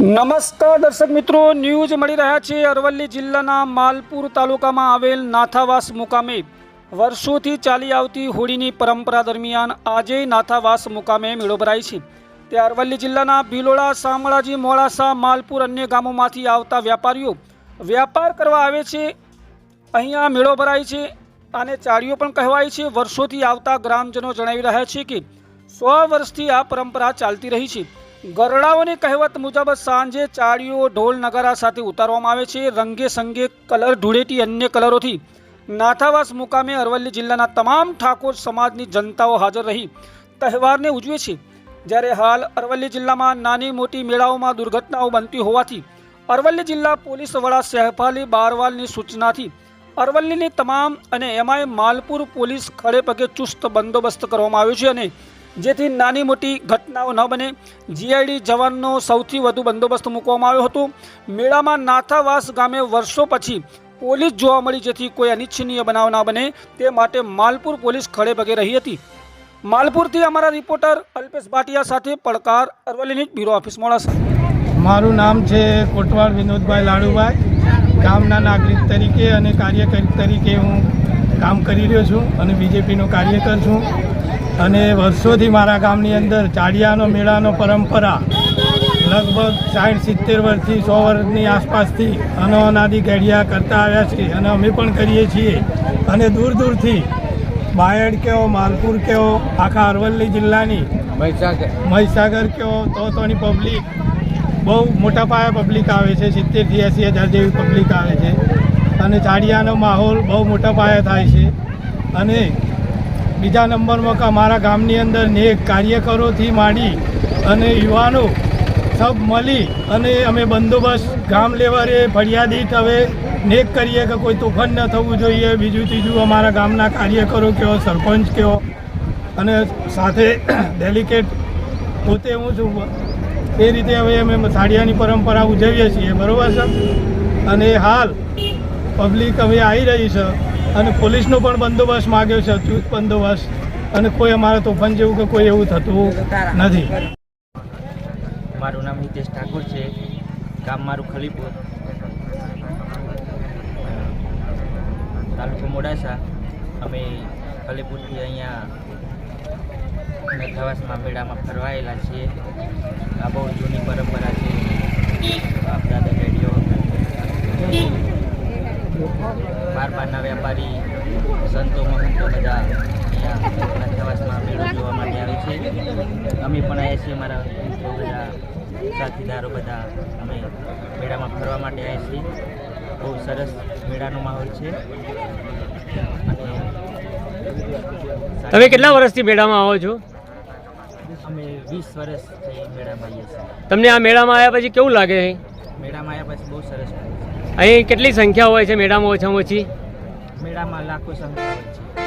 નમસ્કાર દર્શક મિત્રો, ન્યૂઝ મળી રહ્યા છે અરવલ્લી જિલ્લાના માલપુર તાલુકામાં આવેલ નાથાવાસ મુકામે વર્ષોથી ચાલી આવતી હોળીની પરંપરા દરમિયાન આજે નાથાવાસ મુકામે મેળો ભરાય છે। તે અરવલ્લી જિલ્લાના ભિલોડા, શામળાજી, મોડાસા, માલપુર અન્ય ગામોમાંથી આવતા વ્યાપારીઓ વ્યાપાર કરવા આવે છે। અહીંયા મેળો ભરાય છે અને ચાળીઓ પણ કહેવાય છે। વર્ષોથી આવતા ગ્રામજનો જણાવી રહ્યા છે કે 100 વર્ષથી આ પરંપરા ચાલતી રહી છે। ગરડાઓની કહેવત મુજબ સાંજે ચાળીઓ ઢોલ નગારા સાથે ઉતારવામાં આવે છે। રંગે સંગે કલર ધૂળેટી અન્ય કલરોથી નાથાવાસ મુકામે અરવલ્લી જિલ્લાના તમામ ઠાકોર સમાજની જનતાઓ હાજર રહી તહેવારને ઉજવે છે। જ્યારે હાલ અરવલ્લી જિલ્લામાં નાની મોટી મેળાઓમાં દુર્ઘટનાઓ બનતી હોવાથી અરવલ્લી જિલ્લા પોલીસ વડા સહેફાલી બારવાલની સૂચનાથી અરવલ્લીની તમામ અને એમાંય માલપુર પોલીસ ખડે પગે ચુસ્ત બંદોબસ્ત કરવામાં આવ્યો છે અને જેથી નાની મોટી ઘટનાઓ ન બને જીઆઈડી જવાનનો સૌથી વધુ બંદોબસ્ત મૂકવામાં આવ્યો હતો। મેળામાં નાથાવાસ ગામે વર્ષો પછી પોલીસ જોવા મળી, જેથી કોઈ અનિચ્છનીય બનાવ ના બને તે માટે માલપુર પોલીસ ખડે પગે રહી હતી। માલપુરથી અમારા રિપોર્ટર અલ્પેશ ભાટિયા સાથે પડકાર, અરવલ્લીની બ્યુરો ઓફિસ મોડાસા। મારું નામ છે કોટવાડ વિનોદભાઈ લાડુભાઈ। ગામના નાગરિક તરીકે અને કાર્યકર તરીકે હું કામ કરી રહ્યો છું અને બીજેપીનો કાર્યકર છું અને વર્ષોથી મારા ગામની અંદર ચાળિયાનો મેળાનો પરંપરા લગભગ 60-70 વર્ષથી 100 વર્ષની આસપાસથી અનાદિ ઘડિયા કરતા આવ્યા છે અને અમે પણ કરીએ છીએ। અને દૂર દૂરથી બાયડ કહો, માલપુર કહો, આખા અરવલ્લી જિલ્લાની મહીસાગર કહો તોની પબ્લિક બહુ મોટા પાયે પબ્લિક આવે છે। 70,000 થી 80,000 જેવી પબ્લિક આવે છે અને ચાળિયાનો માહોલ બહુ મોટા પાયે થાય છે। અને બીજા નંબરમાં કે અમારા ગામની અંદર નેક કાર્યકરોથી માંડી અને યુવાનો સબ મળી અને અમે બંદોબસ્ત ગામ લેવલે ફરિયાદી હવે નેક કરીએ કે કોઈ તોફાન ન થવું જોઈએ। બીજું ત્રીજું અમારા ગામના કાર્યકરો કહો, સરપંચ કહો અને સાથે ડેલિકેટ પોતે હું છું, એ રીતે હવે અમે ચાળિયાની પરંપરા ઉજવીએ છીએ, બરાબર છે। અને હાલ પબ્લિક હવે આવી રહી છે અને પોલીસનો પણ બંદોબસ્ત માગ્યો છે, ચુસ્ત બંદોબસ્ત, અને કોઈ અમારે તોફાન જેવું કે કોઈ એવું થતું નથી। મારું નામ હિતેશ ઠાકોર છે, ગામ મારું ખલીપુર, તાલુકો મોડાસા। અમે ખલીપુરથી અહીંયા નાથાવાસમાં મેળામાં ફરવાયેલા છીએ। આ બહુ જૂની પરંપરા છે। બાપ દાદા રેડિયો બારના વ્યાપારી સંતો મહંતો બધા અહીંયા નાથાવાસમાં મેળો જોવા માટે આવે છે। અમે પણ આવ્યા છીએ, અમારા મિત્રો બધા સાથીદારો બધા અમે મેળામાં ફરવા માટે આવ્યા છીએ। બહુ સરસ મેળાનો માહોલ છે। તમે કેટલા વર્ષથી મેળામાં આવો છો? અમે 20 વર્ષથી મેળામાં આવીએ છીએ। તમને આ મેળામાં આવ્યા પછી કેવું લાગે? મેળામાં આવ્યા પછી બહુ સરસ લાગે છે। અહીં કેટલી સંખ્યા હોય છે મેળામાં? ઓછામાં ઓછી મેળામાં લાખો સંખ્યા હોય છે।